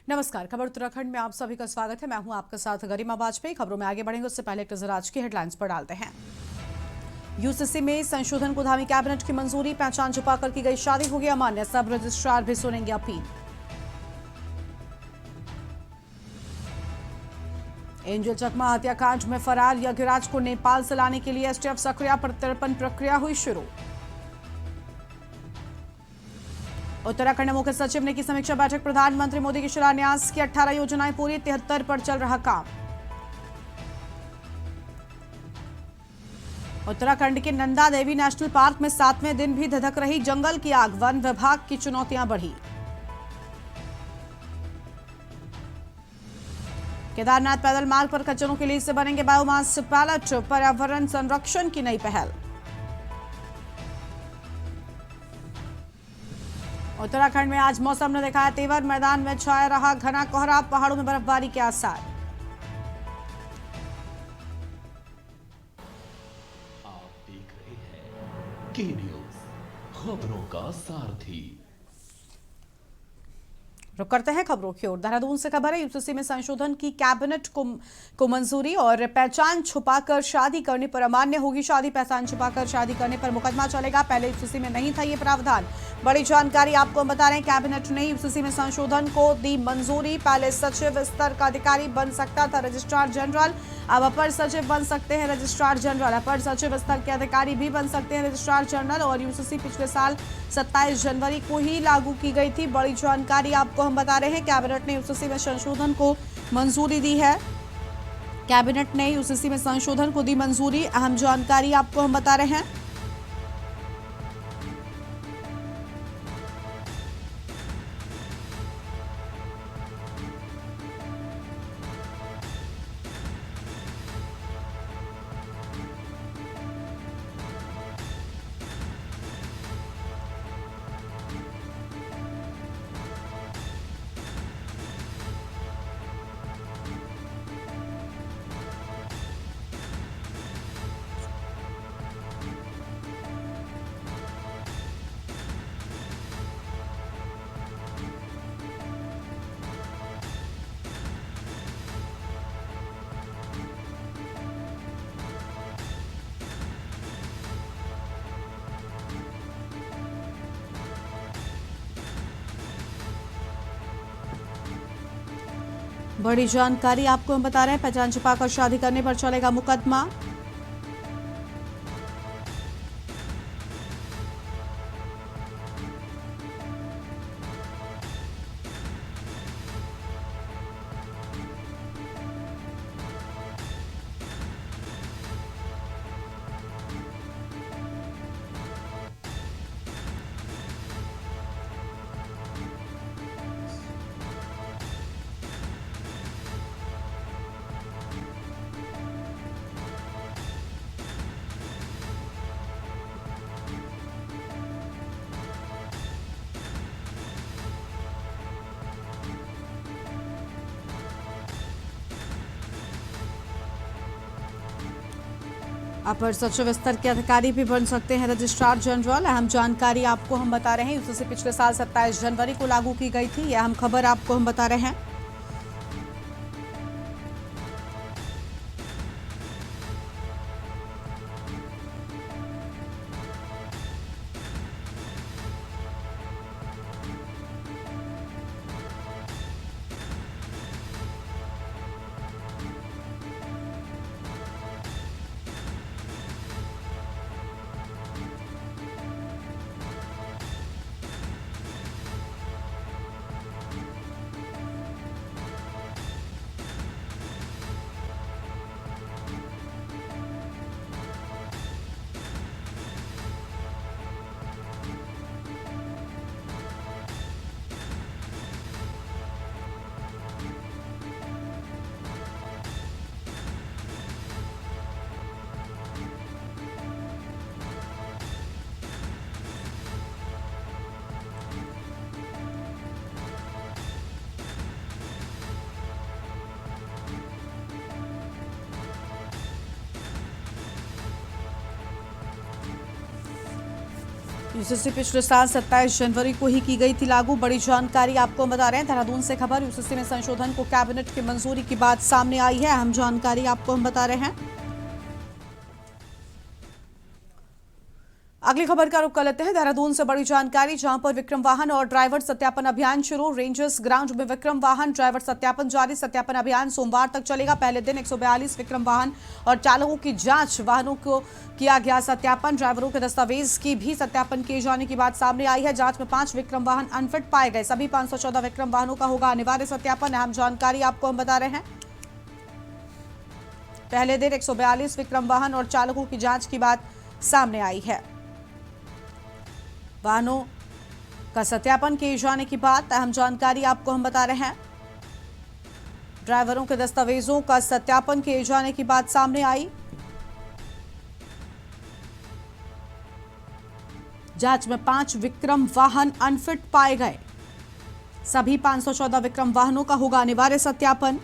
नमस्कार। खबर उत्तराखंड में आप सभी का स्वागत है। मैं हूं आपके साथ गरिमा वाजपेयी। खबरों में आगे बढ़ेंगे उससे पहले एक नजर आज की हेडलाइंस पर डालते हैं। यूसीसी में संशोधन को धामी कैबिनेट की मंजूरी, पहचान छुपाकर की गई शादी होगी अमान्य, सब रजिस्ट्रार भी सुनेंगे अपील। एंजल चकमा हत्याकांड में फरार यज्ञराज को नेपाल से लाने के लिए एसटीएफ सक्रिय, प्रत्यर्पण प्रक्रिया हुई शुरू। उत्तराखंड मुख्य सचिव ने की समीक्षा बैठक, प्रधानमंत्री मोदी के शिलान्यास की 18 योजनाएं पूरी, 73 पर चल रहा काम। उत्तराखंड के नंदा देवी नेशनल पार्क में 7वें दिन भी धधक रही जंगल की आग, वन विभाग की चुनौतियां बढ़ी। केदारनाथ पैदल मार्ग पर कचरों के लिए से बनेंगे बायोमास पैलेट, पर्यावरण संरक्षण की नई पहल। उत्तराखंड में आज मौसम ने दिखाया तेवर, मैदान में छाया रहा घना कोहरा, पहाड़ों में बर्फबारी के आसार। आप देख रहे हैं के न्यूज, खबरों का सारथी। रुक करते हैं खबरों की ओर। देहरादून से खबर है, यूसीसी में संशोधन की कैबिनेट को मंजूरी और पहचान छुपाकर शादी करने पर अमान्य होगी शादी। पहचान छुपाकर शादी करने पर मुकदमा चलेगा, पहले यूसीसी में नहीं था ये प्रावधान। बड़ी जानकारी आपको हम बता रहे हैं, कैबिनेट ने यूसीसी में संशोधन को दी मंजूरी। पहले सचिव स्तर का अधिकारी बन सकता था रजिस्ट्रार जनरल, अब अपर सचिव बन सकते हैं रजिस्ट्रार जनरल। अपर सचिव स्तर के अधिकारी भी बन सकते हैं रजिस्ट्रार जनरल। और यूसीसी पिछले साल 27 जनवरी को ही लागू की गई थी। बड़ी जानकारी आपको हम बता रहे हैं, कैबिनेट ने यूसीसी में संशोधन को मंजूरी दी है। कैबिनेट ने यूसीसी में संशोधन को दी मंजूरी, अहम जानकारी आपको हम बता रहे हैं। बड़ी जानकारी आपको हम बता रहे हैं, पहचान छुपाकर शादी करने पर चलेगा मुकदमा। अपर सचिव स्तर के अधिकारी भी बन सकते हैं रजिस्ट्रार जनरल। अहम जानकारी आपको हम बता रहे हैं, यूसीसी पिछले साल 27 जनवरी को लागू की गई थी। यह अहम खबर आपको हम बता रहे हैं। यूसीसी पिछले साल 27 जनवरी को ही की गई थी लागू। बड़ी जानकारी आपको बता रहे हैं देहरादून से खबर। यूसीसी में संशोधन को कैबिनेट की मंजूरी की बात सामने आई है। अहम जानकारी आपको हम बता रहे हैं। अगली खबर का रुख कर लेते हैं देहरादून से बड़ी जानकारी, जहां पर विक्रम वाहन और ड्राइवर सत्यापन अभियान शुरू। रेंजर्स ग्राउंड में विक्रम वाहन ड्राइवर सत्यापन जारी। सत्यापन अभियान सोमवार तक चलेगा। पहले दिन 142 विक्रम वाहन और चालकों की जांच, वाहनों को किया गया सत्यापन। ड्राइवरों के दस्तावेज की भी सत्यापन किए जाने की बात सामने आई है। जांच में 5 विक्रम वाहन अनफिट पाए गए। सभी 514 विक्रम वाहनों का होगा अनिवार्य सत्यापन। अहम जानकारी आपको हम बता रहे हैं। पहले दिन 142 विक्रम वाहन और चालकों की जांच की बात सामने आई है। वाहनों का सत्यापन किए जाने की बात, अहम जानकारी आपको हम बता रहे हैं। ड्राइवरों के दस्तावेजों का सत्यापन किए जाने की बात सामने आई। जांच में 5 विक्रम वाहन अनफिट पाए गए। सभी 514 विक्रम वाहनों का होगा अनिवार्य सत्यापन।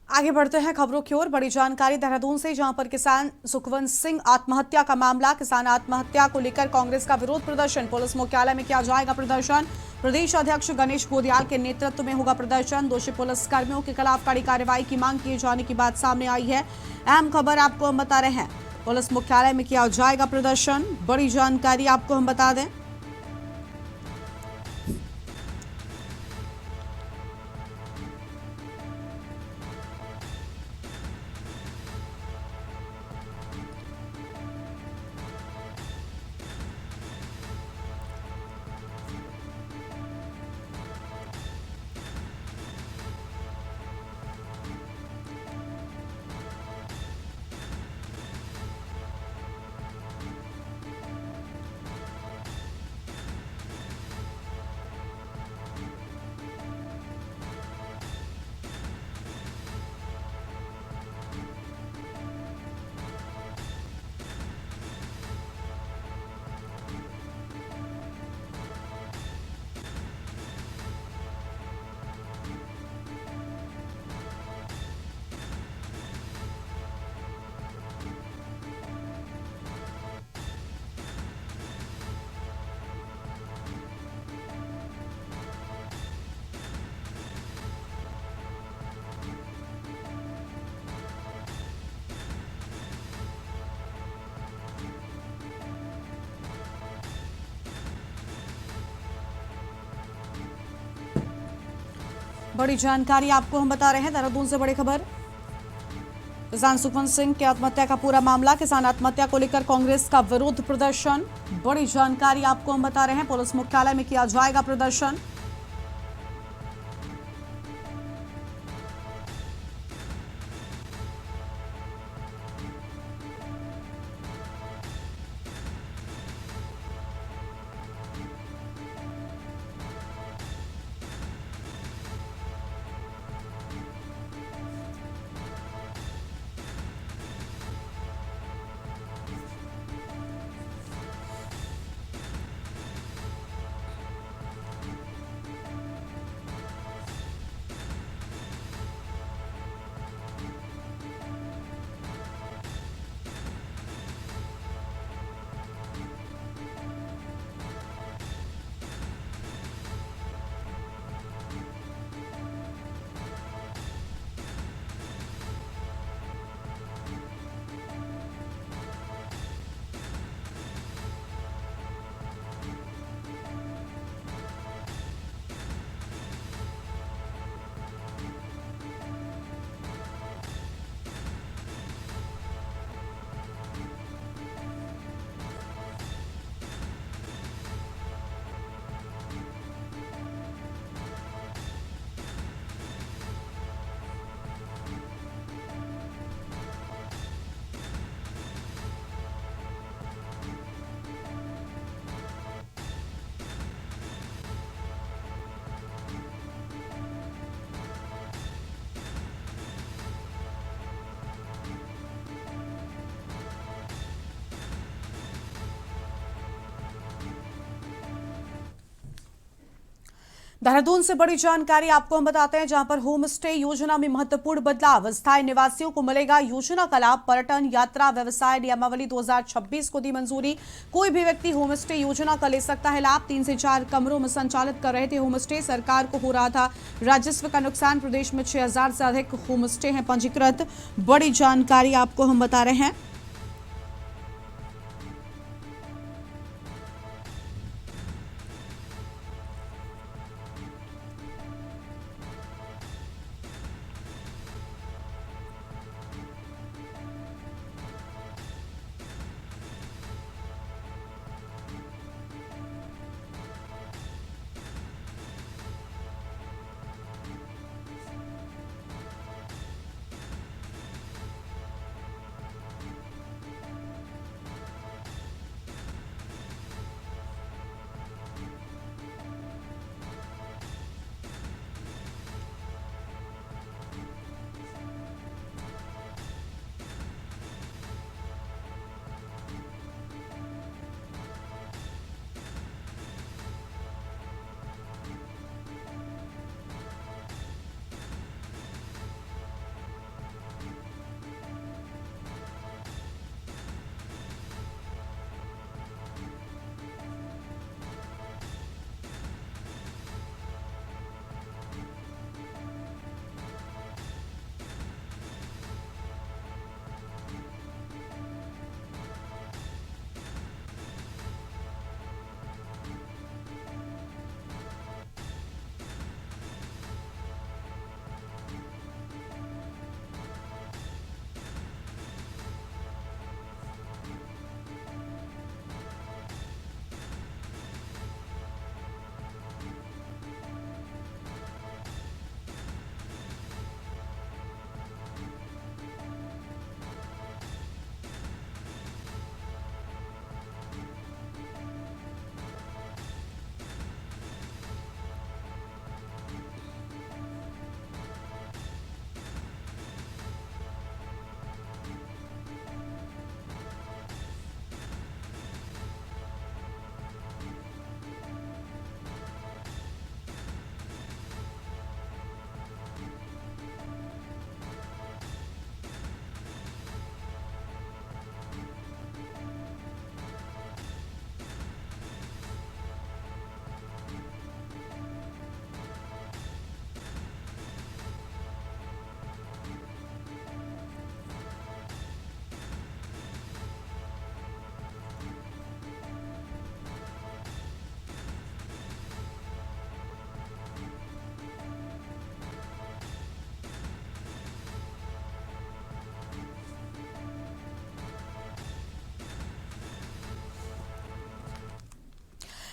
आगे बढ़ते हैं खबरों की ओर। बड़ी जानकारी देहरादून से, जहां पर किसान सुखवंत सिंह आत्महत्या का मामला। किसान आत्महत्या को लेकर कांग्रेस का विरोध प्रदर्शन। पुलिस मुख्यालय में किया जाएगा प्रदर्शन। प्रदेश अध्यक्ष गणेश गोदियाल के नेतृत्व में होगा प्रदर्शन। दोषी पुलिस कर्मियों के खिलाफ कड़ी कार्रवाई की मांग किए जाने की बात सामने आई है। अहम खबर आपको हम बता रहे हैं। पुलिस मुख्यालय में किया जाएगा प्रदर्शन। बड़ी जानकारी आपको हम बता दें। बड़ी जानकारी आपको हम बता रहे हैं। देहरादून से बड़ी खबर, किसान सुखवंत सिंह की आत्महत्या का पूरा मामला। किसान आत्महत्या को लेकर कांग्रेस का विरोध प्रदर्शन। बड़ी जानकारी आपको हम बता रहे हैं। पुलिस मुख्यालय में किया जाएगा प्रदर्शन। देहरादून से बड़ी जानकारी आपको हम बताते हैं, जहां पर होम स्टे योजना में महत्वपूर्ण बदलाव। स्थायी निवासियों को मिलेगा योजना का लाभ। पर्यटन यात्रा व्यवसाय नियमावली 2026 को दी मंजूरी। कोई भी व्यक्ति होम स्टे योजना का ले सकता है लाभ। 3 से 4 कमरों में संचालित कर रहे थे होम स्टे। सरकार को हो रहा था राजस्व का नुकसान। प्रदेश में 6000 से अधिक होम स्टे हैं पंजीकृत। बड़ी जानकारी आपको हम बता रहे हैं।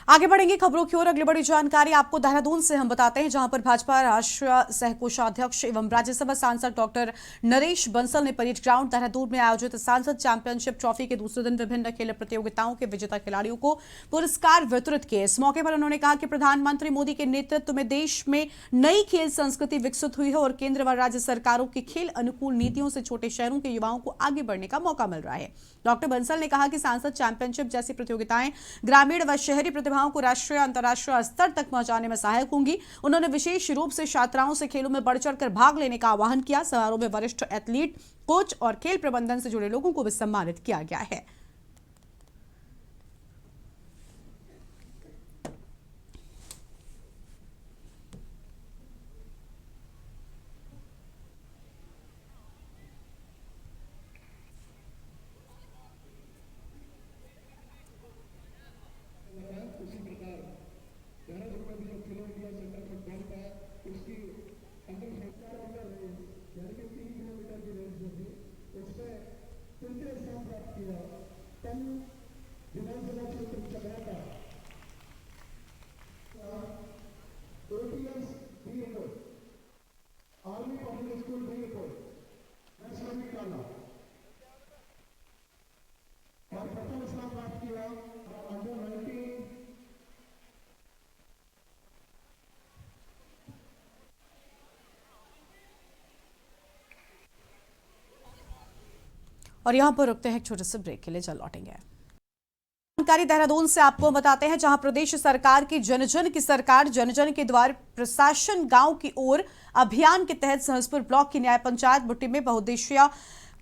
आगे बढ़ेंगे खबरों की ओर। अगली बड़ी जानकारी आपको देहरादून से हम बताते हैं, जहां पर भाजपा राष्ट्रीय सह कोषाध्यक्ष एवं राज्यसभा सांसद डॉक्टर नरेश बंसल ने परेड ग्राउंड देहरादून में आयोजित सांसद चैंपियनशिप ट्रॉफी के दूसरे दिन विभिन्न खेल प्रतियोगिताओं के विजेता खिलाड़ियों को पुरस्कार वितरित किए। इस मौके पर उन्होंने कहा कि प्रधानमंत्री मोदी के नेतृत्व में देश में नई खेल संस्कृति विकसित हुई है और केंद्र व राज्य सरकारों की खेल अनुकूल नीतियों से छोटे शहरों के युवाओं को आगे बढ़ने का मौका मिल रहा है। डॉक्टर बंसल ने कहा कि सांसद चैंपियनशिप जैसी प्रतियोगिताएं ग्रामीण व शहरी प्रतिभाओं को राष्ट्रीय अंतर्राष्ट्रीय स्तर तक पहुंचाने में सहायक होंगी। उन्होंने विशेष रूप से छात्राओं से खेलों में बढ़ चढ़कर भाग लेने का आह्वान किया। समारोह में वरिष्ठ एथलीट, कोच और खेल प्रबंधन से जुड़े लोगों को भी सम्मानित किया गया है। उसी प्रकार देहरादून में भी जो खेलो इंडिया सेंटर फुटबॉल का उसकी अंडर 17 यानी कि 3 किलोमीटर की रेस जो थी उसमें तृतीय स्थान प्राप्त किया। कल विधानसभा क्षेत्र चकराता ATS भी रिपोर्ट, आर्मी पब्लिक स्कूल भी रिपोर्ट, नेशनल भी डाला और प्रथम स्थान प्राप्त किया अंडर 19। और यहां पर रुकते हैं एक छोटे से ब्रेक के लिए, चल लौटेंगे। जानकारी देहरादून से आपको बताते हैं, जहां प्रदेश सरकार की जन जन की सरकार जन जन के द्वार प्रशासन गांव की ओर अभियान के तहत सहसपुर ब्लॉक की न्याय पंचायत बुट्टी में बहुउद्देशीय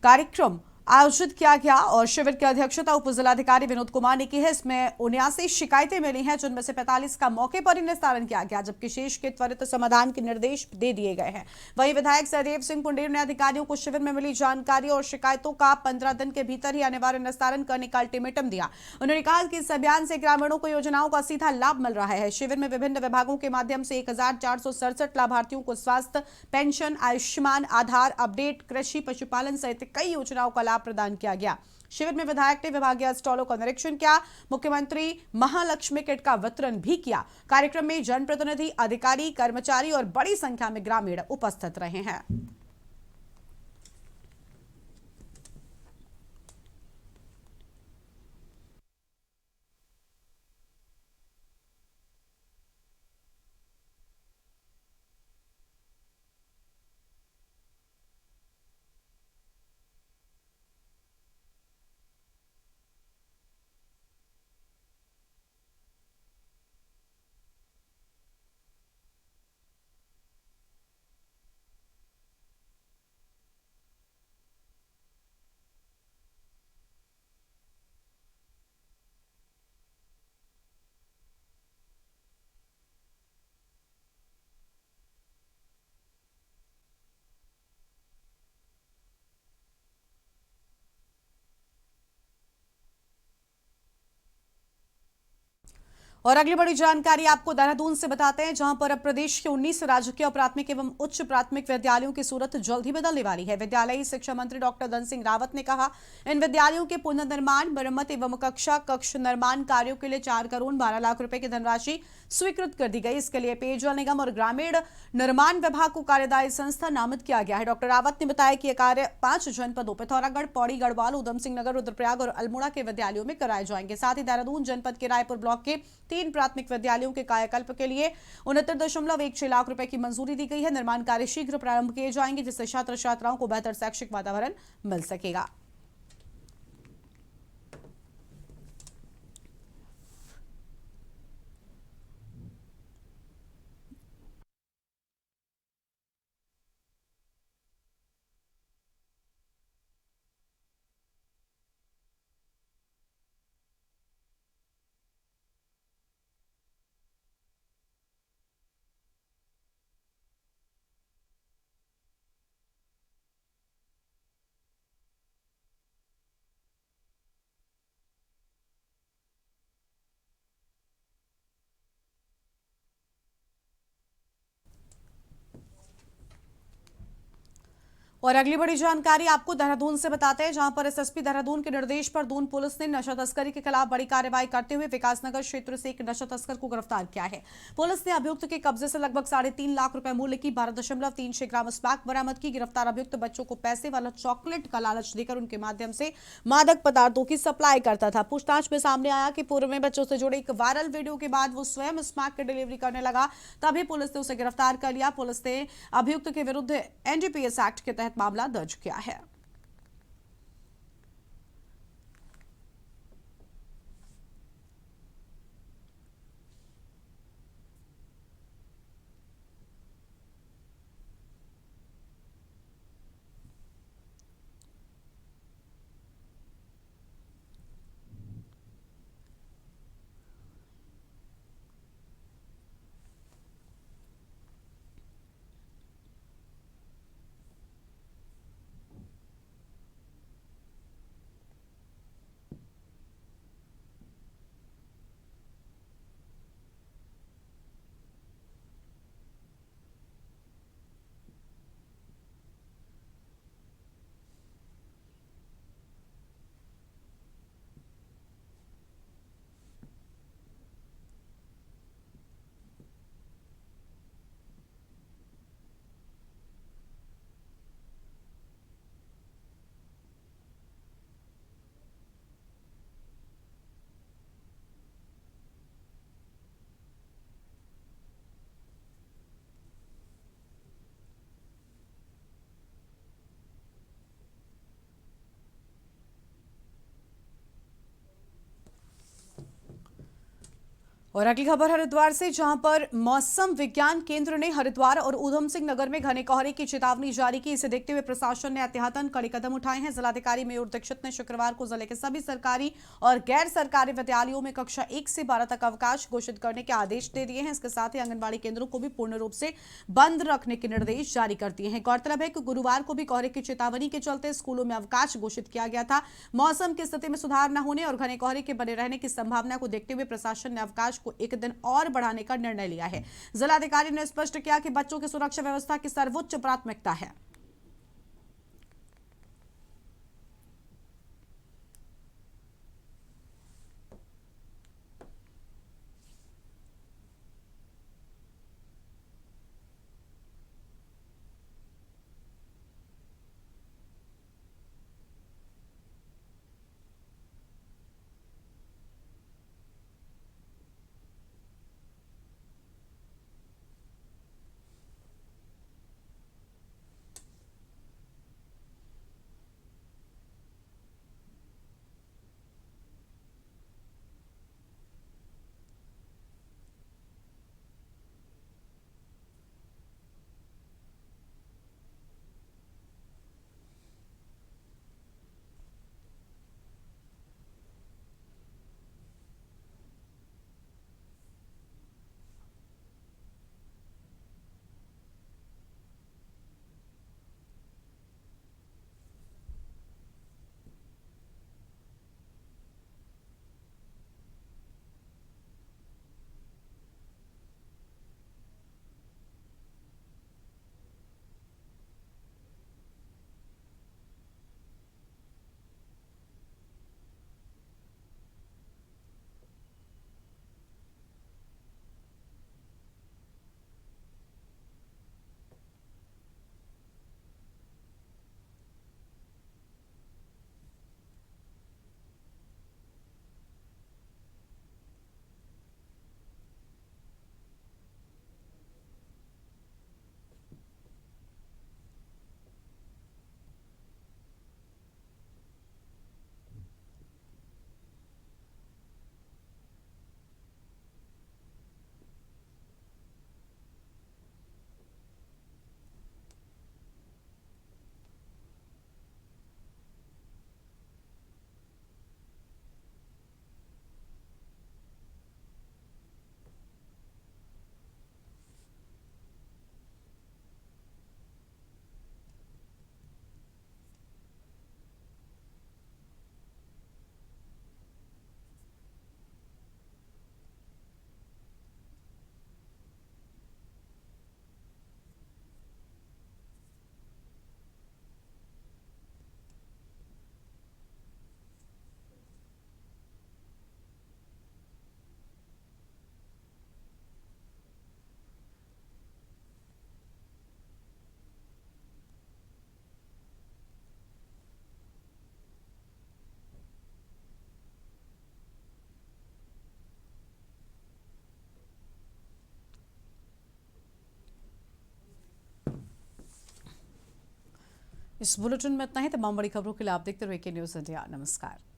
कार्यक्रम आयोजित किया गया और शिविर की अध्यक्षता उप जिलाधिकारी विनोद कुमार ने की है। इसमें 79 शिकायतें मिली हैं, जिनमें से 45 का मौके पर ही निस्तारण किया गया, जबकि शेष के त्वरित समाधान के निर्देश दे दिए गए हैं। वहीं विधायक सहदेव सिंह पुंडेर ने अधिकारियों को शिविर में मिली जानकारी और शिकायतों का 15 दिन के भीतर ही अनिवार्य निस्तारण करने का अल्टीमेटम दिया। उन्होंने कहा कि इस अभियान से ग्रामीणों को योजनाओं का सीधा लाभ मिल रहा है। शिविर में विभिन्न विभागों के माध्यम से 1467 लाभार्थियों को स्वास्थ्य, पेंशन, आयुष्मान, आधार अपडेट, कृषि, पशुपालन सहित कई योजनाओं का लाभ प्रदान किया गया। शिविर में विधायक ने विभागीय स्टॉलों का निरीक्षण किया। मुख्यमंत्री महालक्ष्मी किट का वितरण भी किया। कार्यक्रम में जनप्रतिनिधि, अधिकारी, कर्मचारी और बड़ी संख्या में ग्रामीण उपस्थित रहे हैं। और अगली बड़ी जानकारी आपको देहरादून से बताते हैं, जहां पर अब प्रदेश के 19 राजकीय प्राथमिक एवं उच्च प्राथमिक विद्यालयों की सूरत जल्द ही बदलने वाली है। विद्यालयी शिक्षा मंत्री डॉक्टर धन सिंह रावत ने कहा, इन विद्यालयों के पुनर्निर्माण, मरम्मत एवं कक्ष निर्माण कार्यों के लिए 4 करोड़ 12 लाख रुपए की धनराशि स्वीकृत कर दी गई। इसके लिए पेयजल निगम और ग्रामीण निर्माण विभाग को कार्यदायी संस्था नामित किया गया है। डॉक्टर रावत ने बताया कि यह कार्य 5 जनपदों पिथौरागढ़, पौड़ी, गढ़वाल, उधम सिंह नगर, रुद्रप्रयाग और अल्मोड़ा के विद्यालयों में कराए जाएंगे। साथ ही देहरादून जनपद के रायपुर ब्लॉक के 3 प्राथमिक विद्यालयों के कायाकल्प के लिए 69.16 लाख रुपए की मंजूरी दी गई है। निर्माण कार्य शीघ्र प्रारंभ किए जाएंगे, जिससे छात्र छात्राओं को बेहतर शैक्षिक वातावरण मिल सकेगा। और अगली बड़ी जानकारी आपको देहरादून से बताते हैं, जहां पर एसएसपी देहरादून के निर्देश पर दून पुलिस ने नशा तस्करी के खिलाफ बड़ी कार्रवाई करते हुए विकासनगर क्षेत्र से एक नशा तस्कर को गिरफ्तार किया है। पुलिस ने अभियुक्त के कब्जे से लगभग 3.5 लाख रुपए मूल्य की 12.36 ग्राम स्मैक बरामद की। गिरफ्तार अभियुक्त बच्चों को पैसे वाला चॉकलेट का लालच देकर उनके माध्यम से मादक पदार्थों की सप्लाई करता था। पूछताछ में सामने आया कि पूर्व में बच्चों से जुड़े एक वायरल वीडियो के बाद वो स्वयं स्मैक की डिलीवरी करने लगा, तभी पुलिस ने उसे गिरफ्तार कर लिया। पुलिस ने अभियुक्त के विरुद्ध एनडीपीएस एक्ट के तहत मामला दर्ज किया है। और अगली खबर हरिद्वार से, जहां पर मौसम विज्ञान केंद्र ने हरिद्वार और ऊधम सिंह नगर में घने कोहरे की चेतावनी जारी की। इसे देखते हुए प्रशासन ने एहतियातन कड़े कदम उठाए हैं। जिलाधिकारी मयूर दीक्षित ने शुक्रवार को जिले के सभी सरकारी और गैर सरकारी विद्यालयों में कक्षा 1 से 12 तक अवकाश घोषित करने के आदेश दे दिए हैं। इसके साथ ही आंगनबाड़ी केंद्रों को भी पूर्ण रूप से बंद रखने के निर्देश जारी कर दिए हैं। गौरतलब है कि गुरुवार को भी कोहरे की चेतावनी के चलते स्कूलों में अवकाश घोषित किया गया था। मौसम की स्थिति में सुधार न होने और घने कोहरे के बने रहने की संभावना को देखते हुए प्रशासन ने अवकाश को एक दिन और बढ़ाने का निर्णय लिया है। जिलाधिकारी ने स्पष्ट किया कि बच्चों की सुरक्षा व्यवस्था की सर्वोच्च प्राथमिकता है। इस बुलेटिन में इतना ही। तमाम बड़ी खबरों के लिए आप देखते रहिए के न्यूज़ इंडिया। नमस्कार।